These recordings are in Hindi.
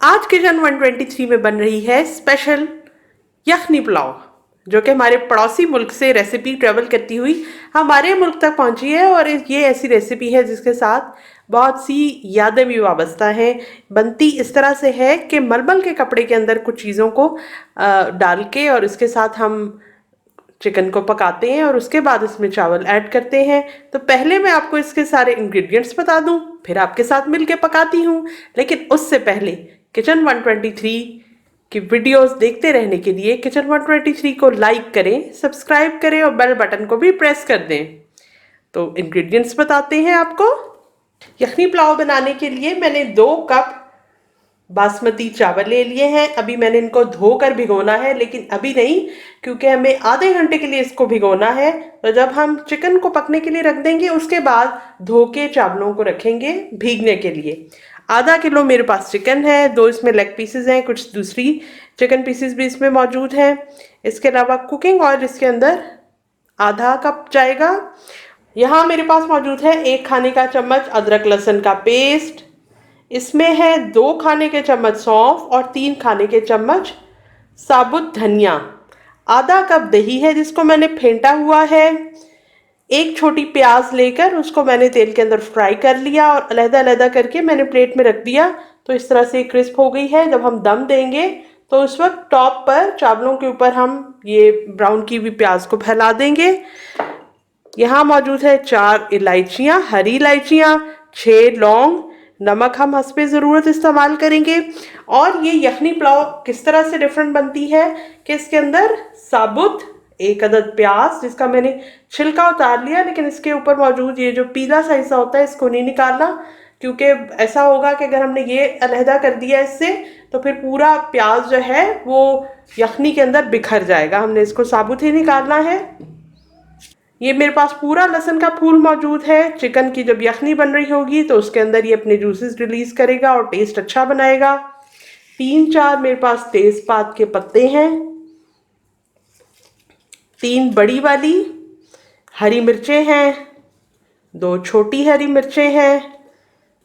आज किचन 123 में बन रही है स्पेशल यखनी पुलाव, जो कि हमारे पड़ोसी मुल्क से रेसिपी ट्रेवल करती हुई हमारे मुल्क तक पहुंची है। और ये ऐसी रेसिपी है जिसके साथ बहुत सी यादें भी वाबस्ता हैं। बनती इस तरह से है कि मलमल के कपड़े के अंदर कुछ चीज़ों को डाल के और इसके साथ हम चिकन को पकाते हैं और उसके बाद इसमें चावल ऐड करते हैं। तो पहले मैं आपको इसके सारे इंग्रेडिएंट्स बता दूं, फिर आपके साथ मिलके पकाती हूँ। लेकिन उससे पहले किचन 123 की वीडियोस देखते रहने के लिए किचन 123 को लाइक करें, सब्सक्राइब करें और बेल बटन को भी प्रेस कर दें। तो इंग्रेडिएंट्स बताते हैं आपको। यखनी पुलाव बनाने के लिए मैंने 2 कप बासमती चावल ले लिए हैं। अभी मैंने इनको धोकर भिगोना है, लेकिन अभी नहीं, क्योंकि हमें आधे घंटे के लिए इसको भिगोना है। तो जब हम चिकन को पकने के लिए रख देंगे उसके बाद धो के चावलों को रखेंगे भीगने के लिए। आधा किलो मेरे पास चिकन है, 2 इसमें लेग पीसेस हैं, कुछ दूसरी चिकन पीसेस भी इसमें मौजूद हैं। इसके अलावा कुकिंग ऑयल इसके अंदर आधा कप जाएगा। यहाँ मेरे पास मौजूद है 1 खाने का चम्मच अदरक लहसुन का पेस्ट। इसमें है 2 खाने के चम्मच सौंफ और 3 खाने के चम्मच साबुत धनिया। आधा कप दही है जिसको मैंने फेंटा हुआ है। 1 छोटी प्याज लेकर उसको मैंने तेल के अंदर फ्राई कर लिया और अलहदा अलहदा करके मैंने प्लेट में रख दिया। तो इस तरह से क्रिस्प हो गई है। जब हम दम देंगे तो उस वक्त टॉप पर चावलों के ऊपर हम ये ब्राउन की हुई प्याज को फैला देंगे। यहाँ मौजूद है 4 इलायचियाँ, हरी इलायचियाँ, 6 लौंग। नमक हम हस्बे ज़रूरत इस्तेमाल करेंगे। और ये यखनी पुलाव किस तरह से डिफरेंट बनती है कि इसके अंदर साबुत 1 अदद प्याज जिसका मैंने छिलका उतार लिया, लेकिन इसके ऊपर मौजूद ये जो पीला सा हिस्सा होता है इसको नहीं निकालना, क्योंकि ऐसा होगा कि अगर हमने ये अलहदा कर दिया इससे तो फिर पूरा प्याज जो है वो यखनी के अंदर बिखर जाएगा। हमने इसको साबुत ही निकालना है। ये मेरे पास पूरा लहसुन का फूल मौजूद है। चिकन की जब यखनी बन रही होगी तो उसके अंदर ये अपने जूसेस रिलीज करेगा और टेस्ट अच्छा बनाएगा। 3-4 मेरे पास तेजपात के पत्ते हैं। 3 बड़ी वाली हरी मिर्चें हैं। 2 छोटी हरी मिर्चें हैं।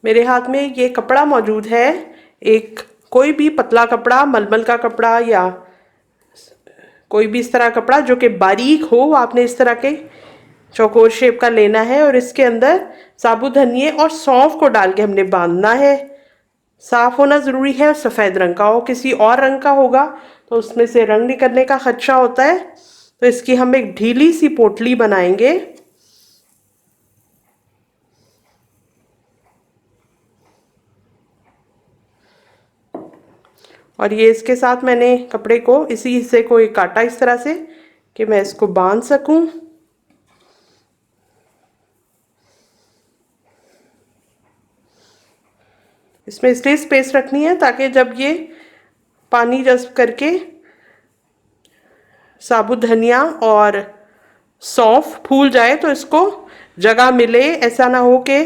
मेरे हाथ में ये कपड़ा मौजूद है, एक कोई भी पतला कपड़ा, मलमल का कपड़ा या कोई भी इस तरह कपड़ा जो कि बारीक हो, आपने इस तरह के चौकोर शेप का लेना है। और इसके अंदर साबुत धनिए और सौंफ को डाल के हमने बांधना है। साफ होना ज़रूरी है, सफ़ेद रंग का हो। किसी और रंग का होगा तो उसमें से रंग निकलने का खदशा होता है। तो इसकी हम एक ढीली सी पोटली बनाएंगे। और ये इसके साथ मैंने कपड़े को इसी हिस्से को एक काटा इस तरह से कि मैं इसको बांध सकूं। इसमें इसलिए स्पेस रखनी है ताकि जब ये पानी जज्ब करके साबुत धनिया और सौंफ फूल जाए तो इसको जगह मिले। ऐसा ना हो कि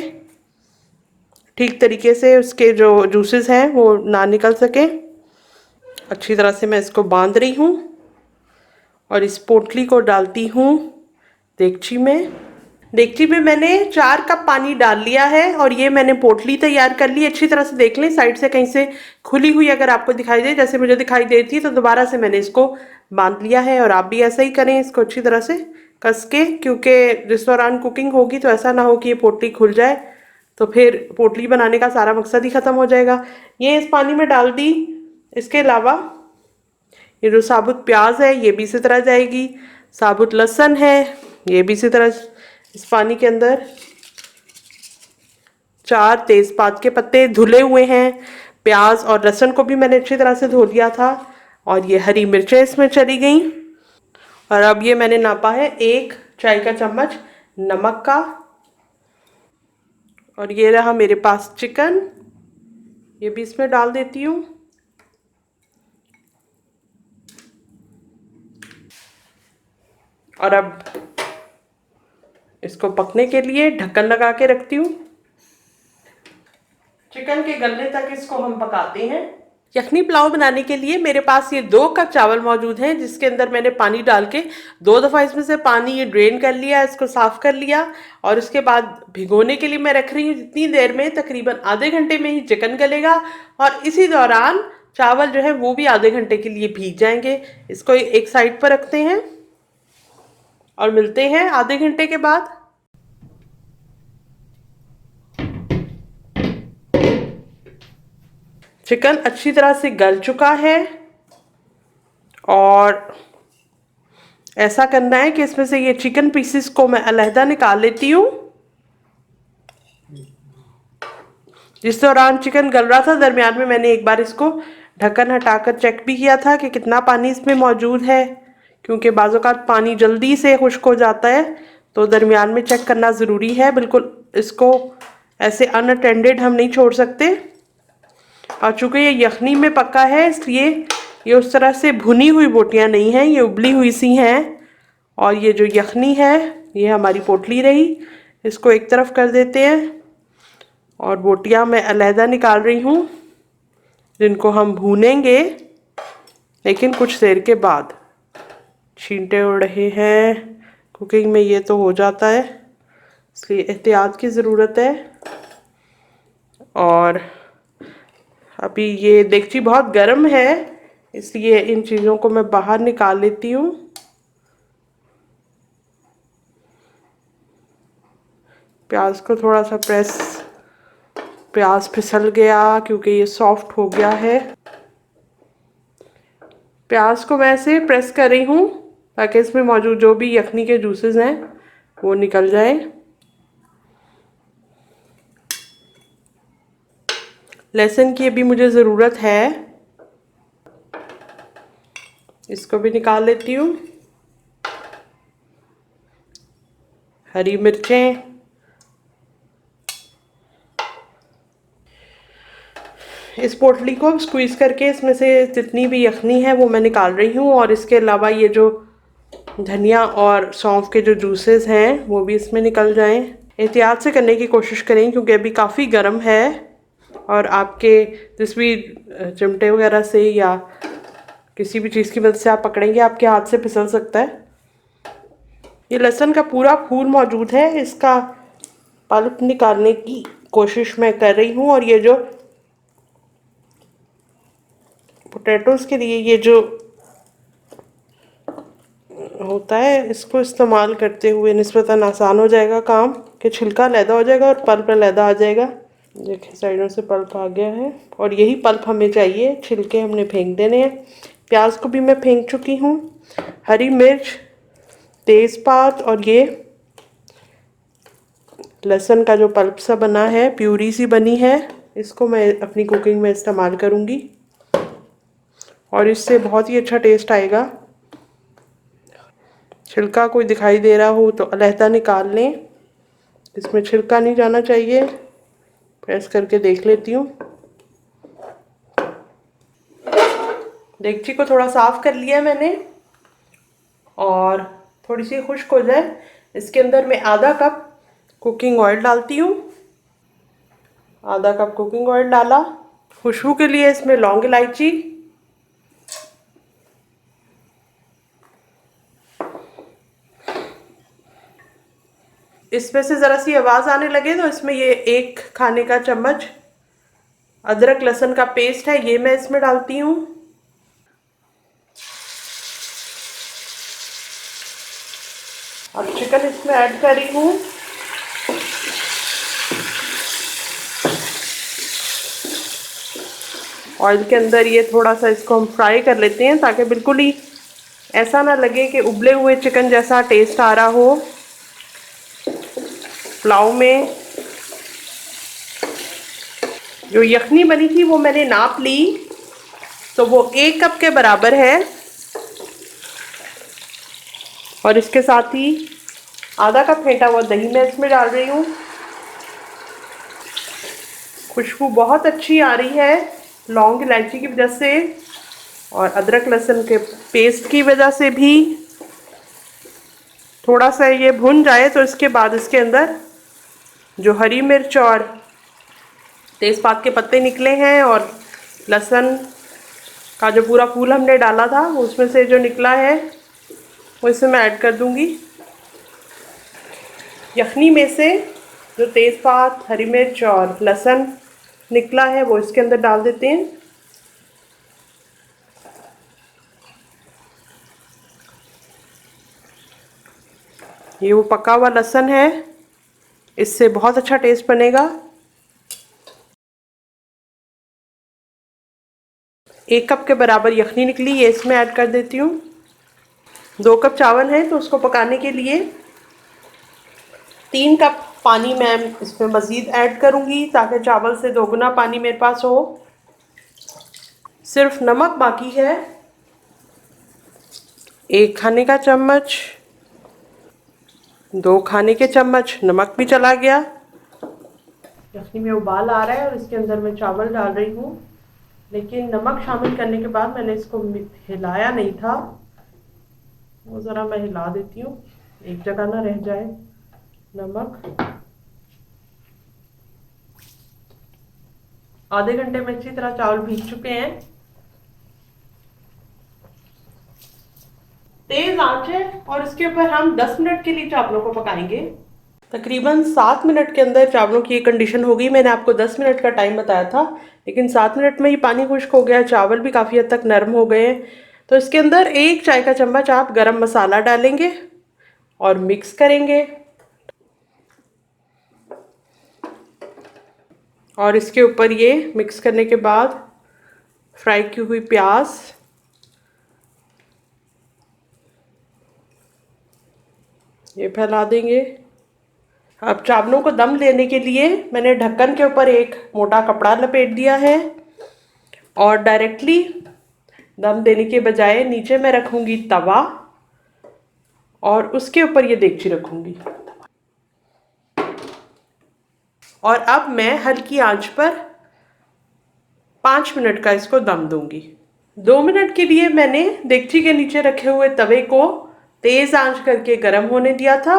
ठीक तरीके से उसके जो जूसेस हैं वो ना निकल सके। अच्छी तरह से मैं इसको बांध रही हूँ और इस पोटली को डालती हूँ देगची में। देगची में मैंने 4 कप पानी डाल लिया है और ये मैंने पोटली तैयार कर ली। अच्छी तरह से देख लें, साइड से कहीं से खुली हुई अगर आपको दिखाई दे, जैसे मुझे दिखाई देती है, तो दोबारा से मैंने इसको बांध लिया है। और आप भी ऐसा ही करें, इसको अच्छी तरह से कस के, क्योंकि जिस दौरान कुकिंग होगी तो ऐसा ना हो कि ये पोटली खुल जाए, तो फिर पोटली बनाने का सारा मकसद ही ख़त्म हो जाएगा। ये इस पानी में डाल दी। इसके अलावा ये जो साबुत प्याज है ये भी इसी तरह जाएगी। साबुत लहसुन है ये भी इसी तरह इस पानी के अंदर। 4 तेजपात के पत्ते धुले हुए हैं। प्याज और लहसुन को भी मैंने अच्छी तरह से धो लिया था। और ये हरी मिर्चें इसमें चली गई। और अब ये मैंने नापा है 1 चाय का चम्मच नमक का। और ये रहा मेरे पास चिकन, ये भी इसमें डाल देती हूँ। और अब इसको पकने के लिए ढक्कन लगा के रखती हूँ। चिकन के गलने तक इसको हम पकाते हैं। यखनी पुलाव बनाने के लिए मेरे पास ये 2 कप चावल मौजूद हैं, जिसके अंदर मैंने पानी डाल के 2 दफ़ा इसमें से पानी ये ड्रेन कर लिया, इसको साफ़ कर लिया। और उसके बाद भिगोने के लिए मैं रख रही हूँ। जितनी देर में, तकरीबन आधे घंटे में ही चिकन गलेगा और इसी दौरान चावल जो है वो भी आधे घंटे के लिए भीग जाएंगे। इसको एक साइड पर रखते हैं और मिलते हैं आधे घंटे के बाद। चिकन अच्छी तरह से गल चुका है और ऐसा करना है कि इसमें से ये चिकन पीसेस को मैं अलहदा निकाल लेती हूँ। जिस दौरान चिकन गल रहा था, दरमियान में मैंने एक बार इसको ढक्कन हटाकर चेक भी किया था कि कितना पानी इसमें मौजूद है, क्योंकि बाज़-औक़ात पानी जल्दी से खुश्क हो जाता है, तो दरमियान में चेक करना ज़रूरी है। बिल्कुल इसको ऐसे अनअटेंडेड हम नहीं छोड़ सकते। और चूँकि ये यखनी में पका है, इसलिए ये उस तरह से भुनी हुई बोटियाँ नहीं हैं, ये उबली हुई सी हैं। और ये जो यखनी है, ये हमारी पोटली रही, इसको एक तरफ कर देते हैं और बोटियाँ मैं अलहदा निकाल रही हूँ, जिनको हम भूनेंगे लेकिन कुछ देर के बाद। छींटे उड़ रहे हैं, कुकिंग में ये तो हो जाता है, इसलिए एहतियात की ज़रूरत है। और अभी ये देगची बहुत गर्म है, इसलिए इन चीज़ों को मैं बाहर निकाल लेती हूँ। प्याज को थोड़ा सा प्याज फिसल गया क्योंकि ये सॉफ्ट हो गया है। प्याज को मैं ऐसे प्रेस कर रही हूँ ताकि इसमें मौजूद जो भी यखनी के जूसेस हैं वो निकल जाए। लहसुन की अभी मुझे ज़रूरत है, इसको भी निकाल लेती हूँ। हरी मिर्चें, इस पोटली को स्क्वीज़ करके इसमें से जितनी भी यखनी है वो मैं निकाल रही हूँ। और इसके अलावा ये जो धनिया और सौंफ के जो जूसेस हैं वो भी इसमें निकल जाएं। एहतियात से करने की कोशिश करें क्योंकि अभी काफ़ी गर्म है और आपके जिस भी चिमटे वगैरह से या किसी भी चीज़ की मदद से आप पकड़ेंगे, आपके हाथ से फिसल सकता है। ये लहसुन का पूरा फूल मौजूद है, इसका पल्प निकालने की कोशिश मैं कर रही हूँ। और ये जो पोटैटोज़ के लिए ये जो होता है, इसको इस्तेमाल करते हुए निस्बतन आसान हो जाएगा काम, कि छिलका अलहदा हो जाएगा और पल्प अलहदा आ जाएगा। देखिए साइडों से पल्प आ गया है और यही पल्प हमें चाहिए, छिलके हमने फेंक देने हैं। प्याज को भी मैं फेंक चुकी हूँ। हरी मिर्च, तेज़पात और ये लहसुन का जो पल्प सा बना है, प्यूरी सी बनी है, इसको मैं अपनी कुकिंग में इस्तेमाल करूँगी और इससे बहुत ही अच्छा टेस्ट आएगा। छिलका कोई दिखाई दे रहा हो तो अलहदा निकाल लें, इसमें छिलका नहीं जाना चाहिए। प्रेस करके देख लेती हूँ। देगची को थोड़ा साफ़ कर लिया मैंने और थोड़ी सी खुश्क हो जाए, इसके अंदर मैं आधा कप कुकिंग ऑयल डालती हूँ। आधा कप कुकिंग ऑयल डाला। खुशबू के लिए इसमें लौंग इलायची, इसमें से ज़रा सी आवाज़ आने लगे तो इसमें ये 1 खाने का चम्मच अदरक लहसुन का पेस्ट है, ये मैं इसमें डालती हूँ। अब चिकन इसमें ऐड कर रही हूँ। ऑयल के अंदर ये थोड़ा सा इसको हम फ्राई कर लेते हैं ताकि बिल्कुल ही ऐसा ना लगे कि उबले हुए चिकन जैसा टेस्ट आ रहा हो पुलाव में। जो यखनी बनी थी वो मैंने नाप ली, तो वो 1 कप के बराबर है और इसके साथ ही आधा कप फेंटा हुआ दही मैं इसमें डाल रही हूँ। खुशबू बहुत अच्छी आ रही है लौंग इलायची की वजह से और अदरक लहसुन के पेस्ट की वजह से भी। थोड़ा सा ये भुन जाए तो इसके बाद इसके अंदर जो हरी मिर्च और तेज़पात के पत्ते निकले हैं और लहसुन का जो पूरा फूल हमने डाला था उसमें से जो निकला है वो इसमें मैं ऐड कर दूंगी। यखनी में से जो तेज़पात, हरी मिर्च और लहसुन निकला है वो इसके अंदर डाल देते हैं। ये वो पका हुआ लहसुन है, इससे बहुत अच्छा टेस्ट बनेगा। 1 कप के बराबर यखनी निकली, ये इसमें ऐड कर देती हूँ। 2 कप चावल है तो उसको पकाने के लिए 3 कप पानी मैं इसमें मज़ीद ऐड करूँगी ताकि चावल से दोगुना पानी मेरे पास हो। सिर्फ नमक बाकी है, 1 खाने का चम्मच, 2 खाने के चम्मच नमक भी चला गया। यखनी में उबाल आ रहा है और इसके अंदर मैं चावल डाल रही हूँ, लेकिन नमक शामिल करने के बाद मैंने इसको हिलाया नहीं था, वो ज़रा मैं हिला देती हूँ, एक जगह ना रह जाए नमक। आधे घंटे में अच्छी तरह चावल भीग चुके हैं। तेज आंच है और इसके ऊपर हम 10 मिनट के लिए चावलों को पकाएंगे। तकरीबन 7 मिनट के अंदर चावलों की ये कंडीशन होगी। मैंने आपको 10 मिनट का टाइम बताया था, लेकिन 7 मिनट में ही पानी खुश्क हो गया, चावल भी काफ़ी हद तक नरम हो गए हैं। तो इसके अंदर 1 चाय का चम्मच आप गरम मसाला डालेंगे और मिक्स करेंगे। और इसके ऊपर ये मिक्स करने के बाद फ्राई की हुई प्याज, ये फैला देंगे। अब चावलों को दम देने के लिए मैंने ढक्कन के ऊपर एक मोटा कपड़ा लपेट दिया है और डायरेक्टली दम देने के बजाय नीचे मैं रखूँगी तवा और उसके ऊपर ये देगची रखूँगी। और अब मैं हल्की आंच पर 5 मिनट का इसको दम दूंगी। 2 मिनट के लिए मैंने देगची के नीचे रखे हुए तवे को तेज़ आंच करके गर्म होने दिया था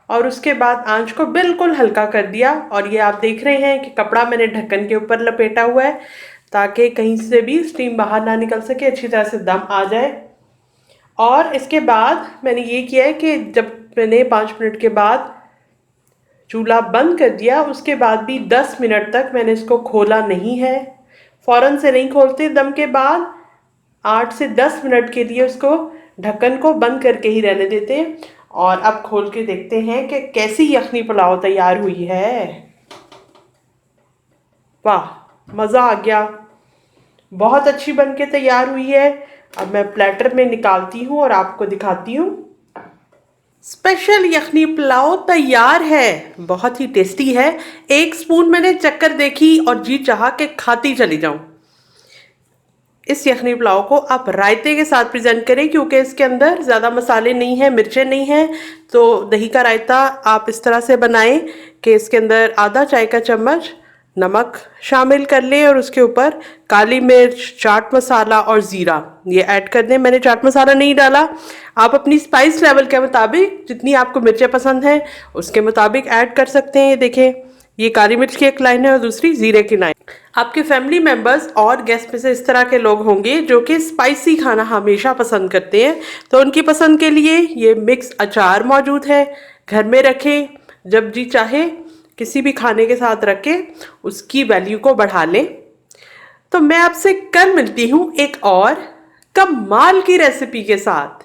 और उसके बाद आंच को बिल्कुल हल्का कर दिया। और ये आप देख रहे हैं कि कपड़ा मैंने ढक्कन के ऊपर लपेटा हुआ है ताकि कहीं से भी स्टीम बाहर ना निकल सके, अच्छी तरह से दम आ जाए। और इसके बाद मैंने ये किया है कि जब मैंने 5 मिनट के बाद चूल्हा बंद कर दिया, उसके बाद भी 10 मिनट तक मैंने इसको खोला नहीं है। फ़ौरन से नहीं खोलते, दम के बाद 8 से 10 मिनट के लिए उसको ढक्कन को बंद करके ही रहने देते हैं। और अब खोल के देखते हैं कि कैसी यखनी पुलाव तैयार हुई है। वाह, मज़ा आ गया, बहुत अच्छी बन के तैयार हुई है। अब मैं प्लेटर में निकालती हूँ और आपको दिखाती हूँ। स्पेशल यखनी पुलाव तैयार है, बहुत ही टेस्टी है। 1 स्पून मैंने चक्कर देखी और जी चाहा के खाती चली जाऊं। इस यखनी पुलाव को आप रायते के साथ प्रेजेंट करें, क्योंकि इसके अंदर ज़्यादा मसाले नहीं हैं, मिर्चें नहीं हैं। तो दही का रायता आप इस तरह से बनाएं कि इसके अंदर आधा चाय का चम्मच नमक शामिल कर लें और उसके ऊपर काली मिर्च, चाट मसाला और ज़ीरा ये ऐड कर दें। मैंने चाट मसाला नहीं डाला, आप अपनी स्पाइस लेवल के मुताबिक जितनी आपको मिर्चें पसंद हैं उसके मुताबिक ऐड कर सकते हैं। ये देखें, ये काली मिर्च की एक लाइन है और दूसरी ज़ीरे की लाइन। आपके फैमिली मेम्बर्स और गेस्ट में से इस तरह के लोग होंगे जो कि स्पाइसी खाना हमेशा पसंद करते हैं, तो उनकी पसंद के लिए ये मिक्स अचार मौजूद है। घर में रखें, जब जी चाहे किसी भी खाने के साथ रख के उसकी वैल्यू को बढ़ा लें। तो मैं आपसे कल मिलती हूँ एक और कमाल की रेसिपी के साथ।